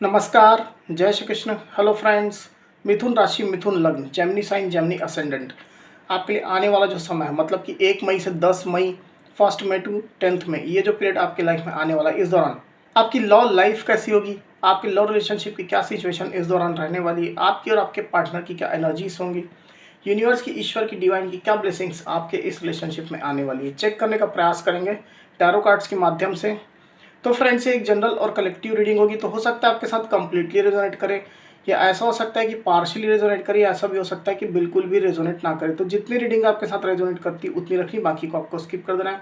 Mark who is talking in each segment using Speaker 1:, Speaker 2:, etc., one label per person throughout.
Speaker 1: नमस्कार, जय Shri Krishna. Hello friends, मिथुन राशि, मिथुन लग्न, जेमिनी साइन, जेमिनी असेंडेंट। आपके लिए आने वाला जो समय है मतलब कि 1 मई से 10 मई, 1 मई टू 10 मई, ये जो पीरियड आपके लाइफ में आने वाला है, इस दौरान आपकी लव लाइफ कैसी होगी, आपकी लव रिलेशनशिप की क्या सिचुएशन इस दौरान रहने वाली है, आपकी और आपके पार्टनर की क्या एनर्जीज होंगी, यूनिवर्स की, ईश्वर की, डिवाइन की क्या ब्लेसिंग्स आपके इस रिलेशनशिप में आने वाली है, चेक करने का प्रयास करेंगे टैरो कार्ड्स के माध्यम से। तो फ्रेंड्स, ये एक जनरल और कलेक्टिव रीडिंग होगी, तो हो सकता है आपके साथ कंप्लीटली रेजोनेट करे, या ऐसा हो सकता है कि पार्शियली रेजोनेट करे, या ऐसा भी हो सकता है कि बिल्कुल भी रेजोनेट ना करे। तो जितनी रीडिंग आपके साथ रेजोनेट करती है उतनी रखनी, बाकी को आपको स्किप कर देना है।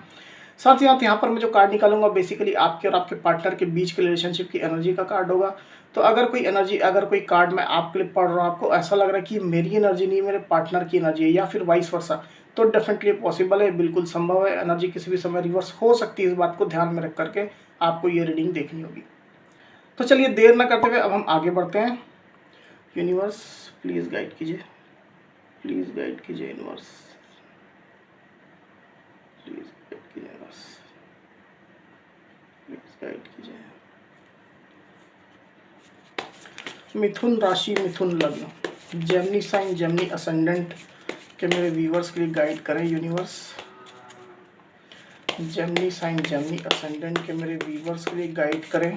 Speaker 1: साथ ही साथ यहाँ पर मैं जो कार्ड निकालूंगा बेसिकली आपके और आपके पार्टनर के बीच के रिलेशनशिप की एनर्जी का कार्ड होगा। तो अगर कोई एनर्जी, अगर कोई कार्ड मैं आपके लिए पढ़ रहा हूँ, आपको ऐसा लग रहा है कि मेरी एनर्जी नहीं मेरे पार्टनर की एनर्जी है, या फिर वाइस वर्सा, तो डेफिनेटली पॉसिबल है, बिल्कुल संभव है। एनर्जी किसी भी समय रिवर्स हो सकती है, इस बात को ध्यान में रख करके आपको ये रीडिंग देखनी होगी। तो चलिए देर ना करते हुए अब हम आगे बढ़ते हैं। यूनिवर्स प्लीज़ गाइड कीजिए, प्लीज़ गाइड कीजिए यूनिवर्स, प्लीज़ गाइड कीजिए यूनिवर्स, प्लीज़ गाइड कीजिए। मिथुन राशि, मिथुन लग्न, जेमिनी साइन, जेमिनी असेंडेंट के मेरे व्यूवर्स के लिए गाइड करें universe. Gemini sign, Gemini ascendant के मेरे व्यूवर्स के लिए गाइड करें।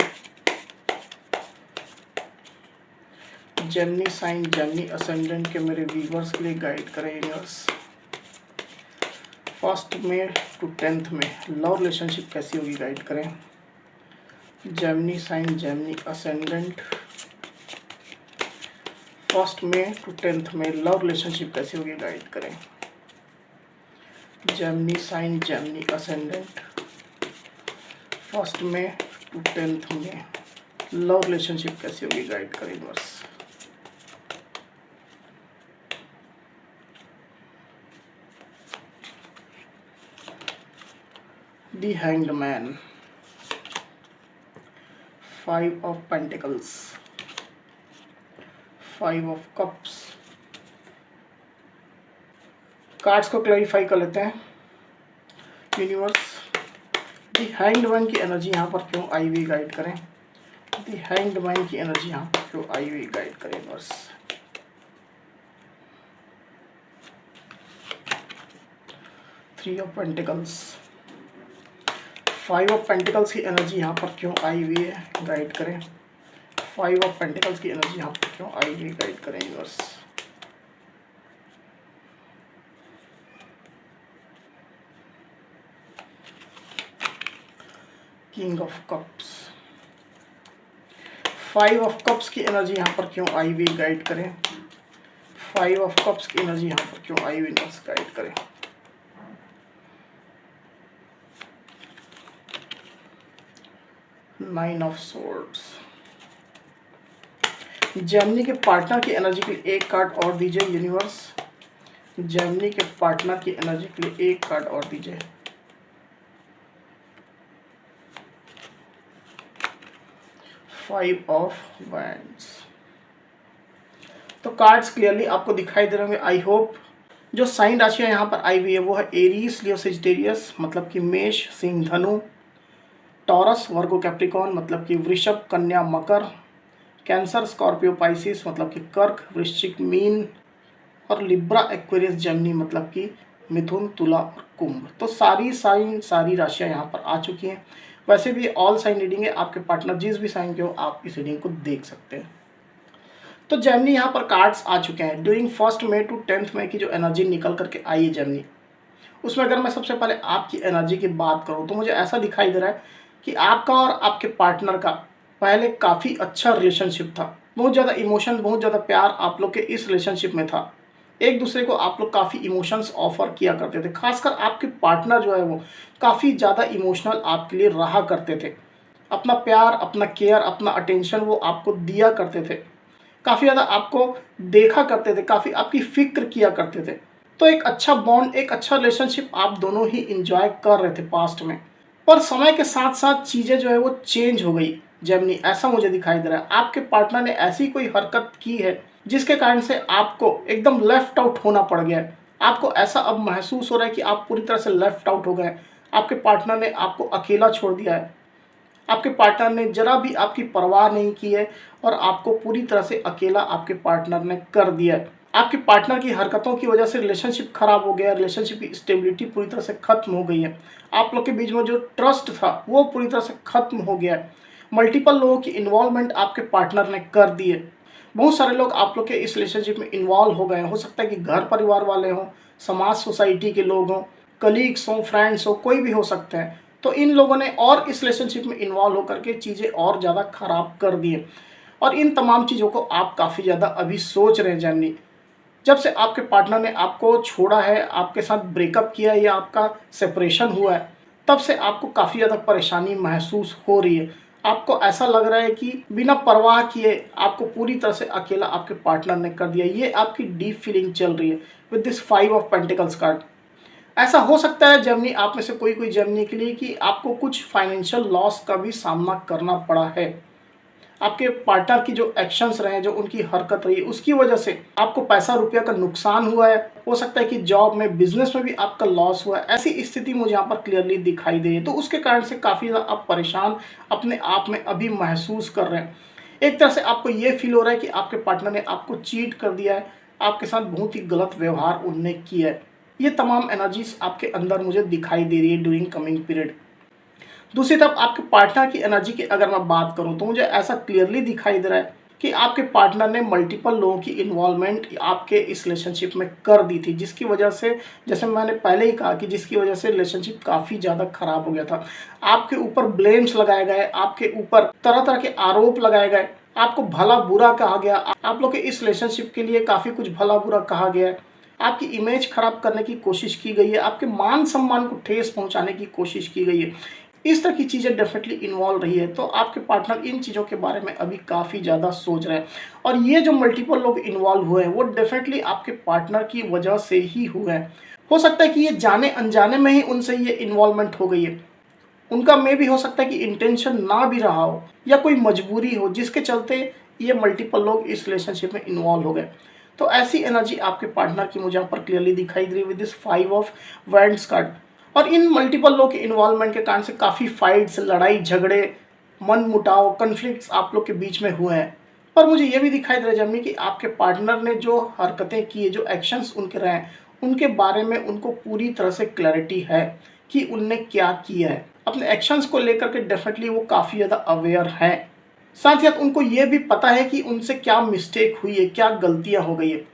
Speaker 1: जेमिनी साइन, जेमिनी असेंडेंट के मेरे व्यूवर्स के लिए गाइड करें यूनिवर्स। 1 मई टू 10 में लव रिलेशनशिप कैसी होगी, गाइड करें। जेमिनी साइन, जेमिनी असेंडेंट, 1 मई टू 10 में लव रिलेशनशिप कैसी होगी, गाइड करें। जेमिनी साइन, जेमिनी असेंडेंट, 1 मई टू 10 में लव रिलेशनशिप कैसी होगी, गाइड करें universe. The hanged man, 5 of pentacles, 5 of cups. Cards को क्लैरिफाई कर लेते हैं यूनिवर्स। द हैंग्ड मैन की एनर्जी यहाँ पर क्यों आई हुई, गाइड करें। द हैंग्ड मैन की एनर्जी यहाँ पर क्यों आई हुई, गाइड करें universe. 3 of pentacles, 5 of pentacles की एनर्जी यहाँ पर क्यों आई हुई है, गाइड करें। 5 ऑफ पेंटिकल्स की एनर्जी यहाँ पर क्यों आई हुई, गाइड करें universe. King of cups, 5 of cups की एनर्जी यहाँ पर क्यों आई हुई, गाइड करें। 5 ऑफ कप्स की एनर्जी यहाँ पर क्यों आई हुई, गाइड करें। नाइन ऑफ सोर्ड्स, जेमिनी के पार्टनर की एनर्जी के लिए एक कार्ड और दीजिए यूनिवर्स। जेमिनी के पार्टनर की एनर्जी के लिए एक कार्ड और दीजिए। Five of wands. तो कार्ड्स क्लियरली आपको दिखाई दे रहे होंगे, आई होप। जो साइन राशियां यहाँ पर आई हुई है वो है एरीज, लियो, सेजिटेरियस मतलब कि मेष, सिंह, धनु, टॉरस, वर्गो, कैप्रिकॉन मतलब कि वृषभ, कन्या, मकर, कैंसर, स्कॉर्पियो, पाइसिस मतलब कि कर्क, वृश्चिक, मीन, और लिब्रा, एक्वेरियस, जेमिनी मतलब कि मिथुन, तुला और कुंभ। तो सारी राशियां यहाँ पर आ चुकी हैं। वैसे भी ऑल साइन रीडिंग है, आपके पार्टनर जिस भी साइन के हो आप इस रीडिंग को देख सकते हैं। तो जेमिनी यहाँ पर कार्ड्स आ चुके हैं। ड्यूरिंग 1 मई टू 10 मई की जो एनर्जी निकल करके आई है जेमिनी, उसमें अगर मैं सबसे पहले आपकी एनर्जी की बात करूँ तो मुझे ऐसा दिखाई दे रहा है कि आपका और आपके पार्टनर का पहले काफ़ी अच्छा रिलेशनशिप था। बहुत ज़्यादा इमोशन, बहुत ज़्यादा प्यार आप लोग के इस रिलेशनशिप में था। एक दूसरे को आप लोग काफ़ी इमोशंस ऑफर किया करते थे। खासकर आपके पार्टनर जो है वो काफ़ी ज़्यादा इमोशनल आपके लिए रहा करते थे। अपना प्यार, अपना केयर, अपना अटेंशन वो आपको दिया करते थे। काफ़ी ज़्यादा आपको देखा करते थे, काफ़ी आपकी फ़िक्र किया करते थे। तो एक अच्छा बॉन्ड, एक अच्छा रिलेशनशिप आप दोनों ही इंजॉय कर रहे थे पास्ट में। पर समय के साथ साथ चीज़ें जो है वो चेंज हो गई जेमिनी, ऐसा मुझे दिखाई दे रहा है। आपके पार्टनर ने ऐसी कोई हरकत की है जिसके कारण से आपको एकदम लेफ्ट आउट होना पड़ गया है। आपको ऐसा अब महसूस हो रहा है कि आप पूरी तरह से लेफ्ट आउट हो गए। आपके पार्टनर ने आपको अकेला छोड़ दिया है। आपके पार्टनर ने जरा भी आपकी परवाह नहीं की है और आपको पूरी तरह से अकेला आपके पार्टनर ने कर दिया है। आपके पार्टनर की हरकतों की वजह से रिलेशनशिप खराब हो गया, रिलेशनशिप की स्टेबिलिटी पूरी तरह से खत्म हो गई है। आप लोग के बीच में जो ट्रस्ट था वो पूरी तरह से खत्म हो गया है। मल्टीपल लोगों की इन्वॉल्वमेंट आपके पार्टनर ने कर दी है। बहुत सारे लोग आप लोग के इस रिलेशनशिप में इन्वॉल्व हो गए हैं। हो सकता है कि घर परिवार वाले हों, समाज सोसाइटी के लोग हों, कलीग्स हों, फ्रेंड्स हो, कोई भी हो सकते हैं। तो इन लोगों ने और इस रिलेशनशिप में इन्वॉल्व होकर के चीज़ें और ज़्यादा खराब कर दी है। और इन तमाम चीज़ों को आप काफ़ी ज़्यादा अभी सोच रहे हैं जनरली। जब से आपके पार्टनर ने आपको छोड़ा है, आपके साथ ब्रेकअप किया है या आपका सेपरेशन हुआ है, तब से आपको काफ़ी ज़्यादा परेशानी महसूस हो रही है। आपको ऐसा लग रहा है कि बिना परवाह किए आपको पूरी तरह से अकेला आपके पार्टनर ने कर दिया। ये आपकी डीप फीलिंग चल रही है with this 5 of pentacles card. ऐसा हो सकता है जेमिनी, आप में से कोई जेमिनी के लिए, कि आपको कुछ फाइनेंशियल लॉस का भी सामना करना पड़ा है। आपके पार्टनर की जो एक्शंस रहे, जो उनकी हरकत रही, उसकी वजह से आपको पैसा रुपया का नुकसान हुआ है। हो सकता है कि जॉब में, बिजनेस में भी आपका लॉस हुआ है। ऐसी स्थिति मुझे यहाँ पर क्लियरली दिखाई दे रही है। तो उसके कारण से काफ़ी ज़्यादा आप परेशान अपने आप में अभी महसूस कर रहे हैं। एक तरह से आपको ये फील हो रहा है कि आपके पार्टनर ने आपको चीट कर दिया है, आपके साथ बहुत ही गलत व्यवहार उनने किया है। ये तमाम एनर्जीज आपके अंदर मुझे दिखाई दे रही है ड्यूरिंग कमिंग पीरियड। दूसरी तरफ आपके पार्टनर की एनर्जी की अगर मैं बात करूं तो मुझे ऐसा क्लियरली दिखाई दे रहा है कि आपके पार्टनर ने मल्टीपल लोगों की इन्वॉल्वमेंट आपके इस रिलेशनशिप में कर दी थी, जिसकी वजह से, जैसे मैंने पहले ही कहा, कि जिसकी वजह से रिलेशनशिप काफ़ी ज़्यादा खराब हो गया था। आपके ऊपर ब्लेम्स लगाए गए, आपके ऊपर तरह तरह के आरोप लगाए गए, आपको भला बुरा कहा गया, आप लोग के इस रिलेशनशिप के लिए काफ़ी कुछ भला बुरा कहा गया है, आपकी इमेज खराब करने की कोशिश की गई है, आपके मान सम्मान को ठेस पहुंचाने की कोशिश की गई है। इस तरह की चीज़ें डेफिनेटली इन्वॉल्व रही है। तो आपके पार्टनर इन चीज़ों के बारे में अभी काफ़ी ज़्यादा सोच रहे हैं। और ये जो मल्टीपल लोग इन्वॉल्व हुए हैं वो डेफिनेटली आपके पार्टनर की वजह से ही हुए हैं। हो सकता है कि ये जाने अनजाने में ही उनसे ये इन्वॉल्वमेंट हो गई है। उनका मे भी हो सकता है कि इंटेंशन ना भी रहा हो या कोई मजबूरी हो जिसके चलते ये मल्टीपल लोग इस रिलेशनशिप में इन्वॉल्व हो गए। तो ऐसी एनर्जी आपके पार्टनर की मुझे यहाँ पर क्लियरली दिखाई दे रही है with this 5 of wands card. और इन मल्टीपल लोग के इन्वॉल्वमेंट के कारण से काफ़ी फाइट्स, लड़ाई झगड़े, मन मुटाव, कन्फ्लिक्ट्स आप लोग के बीच में हुए हैं। पर मुझे ये भी दिखाई दे रहा है जमी कि आपके पार्टनर ने जो हरकतें की है, जो एक्शंस उनके रहे हैं, उनके बारे में उनको पूरी तरह से क्लैरिटी है कि उनने क्या किया है। अपने एक्शंस को लेकर के डेफिनेटली वो काफ़ी ज़्यादा अवेयर हैं। साथ ही साथ उनको ये भी पता है कि उनसे क्या मिस्टेक हुई है, क्या गलतियाँ हो गई है।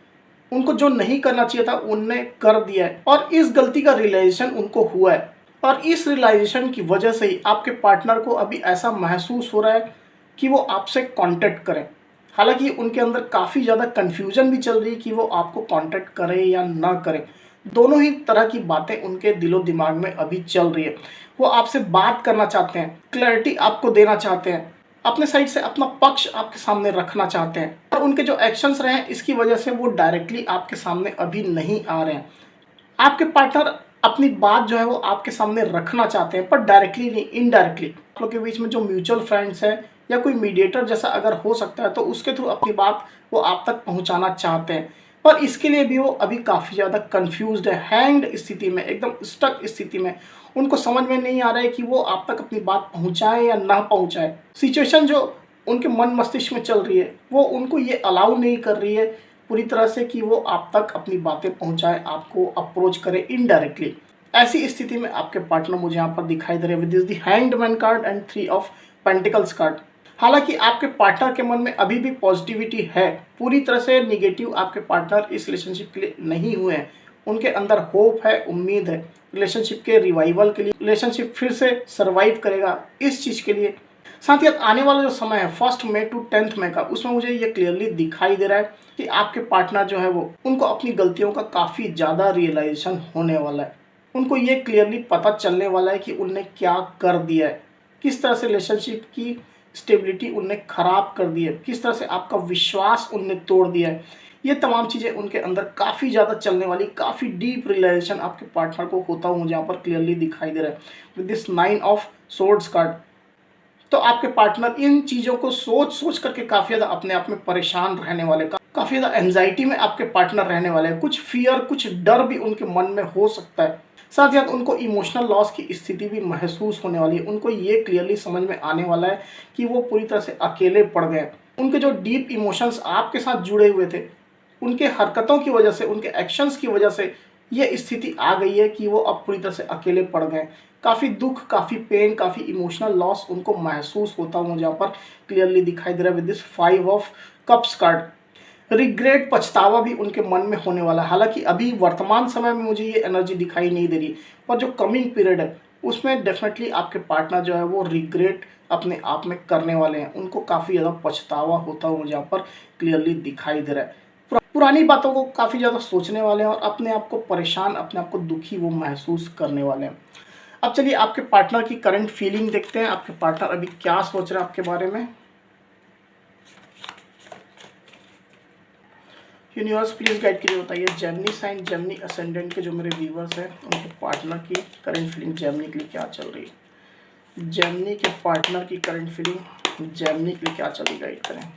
Speaker 1: उनको जो नहीं करना चाहिए था उनने कर दिया है और इस गलती का रियलाइजेशन उनको हुआ है। और इस रियलाइजेशन की वजह से ही आपके पार्टनर को अभी ऐसा महसूस हो रहा है कि वो आपसे कांटेक्ट करें। हालांकि उनके अंदर काफ़ी ज़्यादा कन्फ्यूजन भी चल रही है कि वो आपको कांटेक्ट करें या ना करें। दोनों ही तरह की बातें उनके दिलो दिमाग में अभी चल रही है। वो आपसे बात करना चाहते हैं, क्लैरिटी आपको देना चाहते हैं, अपने साइड से अपना पक्ष आपके सामने रखना चाहते हैं। और उनके जो एक्शंस रहे हैं इसकी वजह से वो डायरेक्टली आपके सामने अभी नहीं आ रहे हैं। आपके पार्टनर अपनी बात जो है वो आपके सामने रखना चाहते हैं, पर डायरेक्टली नहीं, इनडायरेक्टली। आप लोग के बीच में जो म्यूचुअल फ्रेंड्स है या कोई मीडिएटर जैसा अगर हो सकता है तो उसके थ्रू अपनी बात वो आप तक पहुंचाना चाहते हैं। पर इसके लिए भी वो अभी काफ़ी ज़्यादा कंफ्यूज्ड है, हैंग्ड स्थिति में, एकदम स्टक स्थिति में। उनको समझ में नहीं आ रहा है कि वो आप तक अपनी बात पहुंचाए या ना पहुंचाए। सिचुएशन जो उनके मन मस्तिष्क में चल रही है वो उनको ये अलाउ नहीं कर रही है पूरी तरह से कि वो आप तक अपनी बातें पहुंचाए, आपको अप्रोच करे इनडायरेक्टली। ऐसी स्थिति में आपके पार्टनर मुझे यहाँ पर दिखाई दे रहे हैं with the hanged man card and 3 of pentacles card. हालांकि आपके पार्टनर के मन में अभी भी पॉजिटिविटी है, पूरी तरह से निगेटिव आपके पार्टनर इस रिलेशनशिप के लिए नहीं हुए हैं। उनके अंदर होप है, उम्मीद है रिलेशनशिप के रिवाइवल के लिए, रिलेशनशिप फिर से सर्वाइव करेगा इस चीज़ के लिए। साथ ही आने वाला जो समय है 1 मई टू 10 मई का, उसमें मुझे ये क्लियरली दिखाई दे रहा है कि आपके पार्टनर जो है वो, उनको अपनी गलतियों का काफ़ी ज़्यादा रियलाइजेशन होने वाला है। उनको ये क्लियरली पता चलने वाला है कि उनने क्या कर दिया है, किस तरह से रिलेशनशिप की स्टेबिलिटी उनने खराब कर दी है, किस तरह से आपका विश्वास उनने तोड़ दिया है। ये तमाम चीज़ें उनके अंदर काफ़ी ज़्यादा चलने वाली, काफ़ी डीप रियलाइजेशन आपके पार्टनर को होता हुआ मुझे यहाँ पर क्लियरली दिखाई दे रहा है with this 9 of swords card. तो आपके पार्टनर इन चीज़ों को सोच सोच करके काफ़ी ज़्यादा अपने आप में परेशान रहने वाले का। काफ़ी ज़्यादा एंजाइटी में आपके पार्टनर रहने वाले हैं, कुछ फियर, कुछ डर भी उनके मन में हो सकता है। साथ ही साथ उनको इमोशनल लॉस की स्थिति भी महसूस होने वाली है। उनको ये क्लियरली समझ में आने वाला है कि वो पूरी तरह से अकेले पड़ गए। उनके जो डीप इमोशंस आपके साथ जुड़े हुए थे, उनके हरकतों की वजह से, उनके एक्शंस की वजह से ये स्थिति आ गई है कि वो अब पूरी तरह से अकेले पड़ गए। काफ़ी दुख, काफ़ी पेन, काफ़ी इमोशनल लॉस उनको महसूस होता हुआ मुझे यहाँ पर क्लियरली दिखाई दे रहा है with this 5 of cups card. Regret, पछतावा भी उनके मन में होने वाला है। हालांकि अभी वर्तमान समय में मुझे ये एनर्जी दिखाई नहीं दे रही, पर जो कमिंग पीरियड है उसमें डेफिनेटली आपके पार्टनर जो है वो रिग्रेट अपने आप में करने वाले हैं। उनको काफ़ी ज़्यादा पछतावा होता हुआ मुझे यहाँ पर क्लियरली दिखाई दे रहा है। पुरानी बातों को काफ़ी ज़्यादा सोचने वाले हैं और अपने आप को परेशान, अपने आप को दुखी वो महसूस करने वाले हैं। अब चलिए आपके पार्टनर की करंट फीलिंग देखते हैं। आपके पार्टनर अभी क्या सोच रहे हैं आपके बारे में। यूनिवर्स प्लीज गाइड कीजिए, बताइए जेमिनी साइन, जेमिनी असेंडेंट के जो मेरे व्यूवर्स हैं उनके पार्टनर की करंट फीलिंग जेमिनी के लिए क्या चल रही है। जेमिनी के पार्टनर की करंट फीलिंग जेमिनी के लिए क्या चल रही, गाइड करें।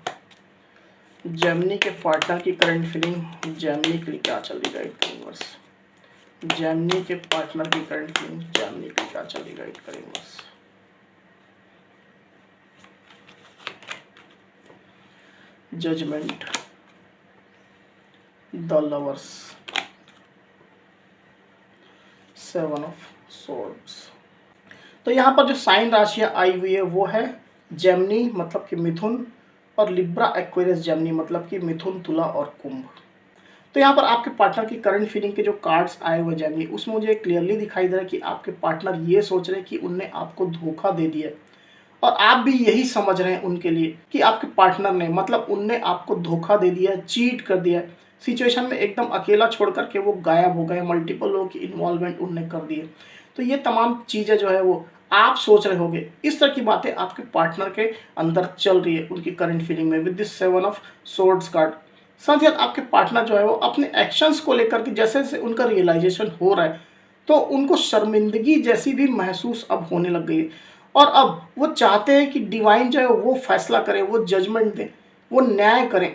Speaker 1: जेमिनी के पार्टनर की करंट फीलिंग जेमिनी के लिए क्या चल रही, गाइड करें बस। जेमिनी के पार्टनर की करंट फीलिंग जेमिनी के लिए क्या चल रही, गाइड करें बस। Judgement, the lovers, 7 of swords. तो यहाँ पर जो साइन राशियाँ आई हुई है वो है जेमिनी मतलब कि मिथुन, और लिब्रा एक्वेरियस जेमिनी मतलब कि मिथुन, तुला और कुंभ। तो यहाँ पर आपके पार्टनर की करंट फीलिंग के जो कार्ड्स आए हुए जेमिनी, उसमें मुझे क्लियरली दिखाई दे रहा है कि आपके पार्टनर ये सोच रहे हैं कि उनने आपको धोखा दे दिया, और आप भी यही समझ रहे हैं उनके लिए कि आपके पार्टनर ने, मतलब उनने आपको धोखा दे दिया, चीट कर दिया, सिचुएशन में एकदम अकेला छोड़ करके वो गायब हो गए, मल्टीपल लोगों की इन्वॉल्वमेंट उनने कर दिए। तो ये तमाम चीज़ें जो है वो आप सोच रहे होंगे, इस तरह की बातें आपके पार्टनर के अंदर चल रही है उनकी करंट फीलिंग में with this 7 of swords card. साथ ही साथ आपके पार्टनर जो है वो अपने एक्शंस को लेकर के जैसे जैसे उनका रियलाइजेशन हो रहा है, तो उनको शर्मिंदगी जैसी भी महसूस अब होने लग गई है, और अब वो चाहते हैं कि डिवाइन जो है वो फैसला करे, वो जजमेंट दे, वो न्याय करें,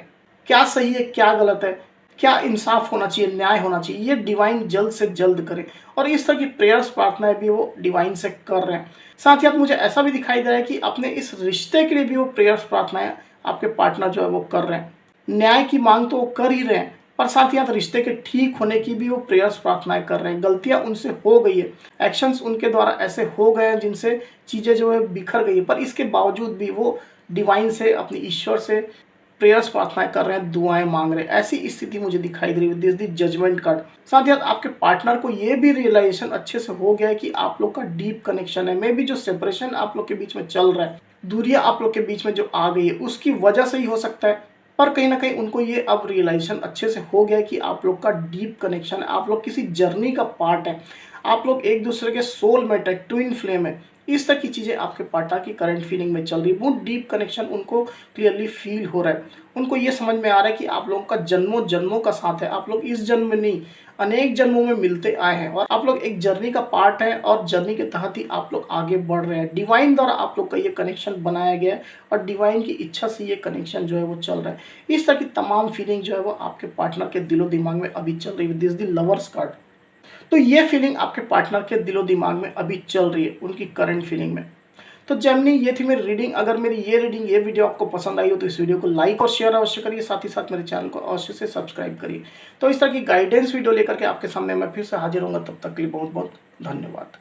Speaker 1: क्या सही है क्या गलत है, क्या इंसाफ होना चाहिए, न्याय होना चाहिए, ये डिवाइन जल्द से जल्द करे। और इस तरह की प्रेयर्स, प्रार्थनाएं भी वो डिवाइन से कर रहे हैं। साथ ही साथ मुझे ऐसा भी दिखाई दे रहा है कि अपने इस रिश्ते के लिए भी वो प्रेयर्स, प्रार्थनाएं आपके पार्टनर जो है वो कर रहे हैं। न्याय की मांग तो वो कर ही रहे हैं, पर साथ ही साथ रिश्ते के ठीक होने की भी वो प्रेयर्स, प्रार्थनाएं कर रहे हैं। गलतियां उनसे हो गई है, एक्शंस उनके द्वारा ऐसे हो गए हैं जिनसे चीज़ें जो है बिखर गई है, पर इसके बावजूद भी वो डिवाइन से, अपने ईश्वर से प्रेयर्स, प्रार्थनाएं कर रहे हैं, दुआएं मांग रहे हैं। ऐसी स्थिति मुझे दिखाई दे रही है दिस दी जजमेंट कार्ड। साथ ही साथ आपके पार्टनर को ये भी रियलाइजेशन अच्छे से हो गया है कि आप लोग का डीप कनेक्शन है। मे बी जो सेपरेशन आप लोग के बीच में चल रहा है, दूरियां आप लोग के बीच में जो आ गई है, उसकी वजह से ही हो सकता है, पर कहीं ना कहीं उनको ये अब रियलाइजेशन अच्छे से हो गया है कि आप लोग का डीप कनेक्शन है, आप लोग किसी जर्नी का पार्ट है, आप लोग एक दूसरे के सोलमेट है, ट्विन फ्लेम है। इस तरह की चीज़ें आपके पार्टनर की करंट फीलिंग में चल रही है। वो डीप कनेक्शन उनको क्लियरली फील हो रहा है। उनको ये समझ में आ रहा है कि आप लोगों का जन्मों जन्मों का साथ है, आप लोग इस जन्म में नहीं अनेक जन्मों में मिलते आए हैं, और आप लोग एक जर्नी का पार्ट है, और जर्नी के तहत ही आप लोग आगे बढ़ रहे हैं। डिवाइन द्वारा आप लोग का ये कनेक्शन बनाया गया है, और डिवाइन की इच्छा से ये कनेक्शन जो है वो चल रहा है। इस तरह की तमाम फीलिंग जो है वो आपके पार्टनर के दिलो दिमाग में अभी चल रही है दिस द लवर्स कार्ड। तो ये फीलिंग आपके पार्टनर के दिलो दिमाग में अभी चल रही है उनकी करंट फीलिंग में। तो जेमिनी, ये थी मेरी रीडिंग। अगर मेरी ये रीडिंग, ये वीडियो आपको पसंद आई हो तो इस वीडियो को लाइक और शेयर अवश्य करिए, साथ ही साथ मेरे चैनल को अवश्य से सब्सक्राइब करिए। तो इस तरह की गाइडेंस वीडियो लेकर के आपके सामने मैं फिर से हाजिर होऊंगा। तब तक के लिए बहुत बहुत धन्यवाद।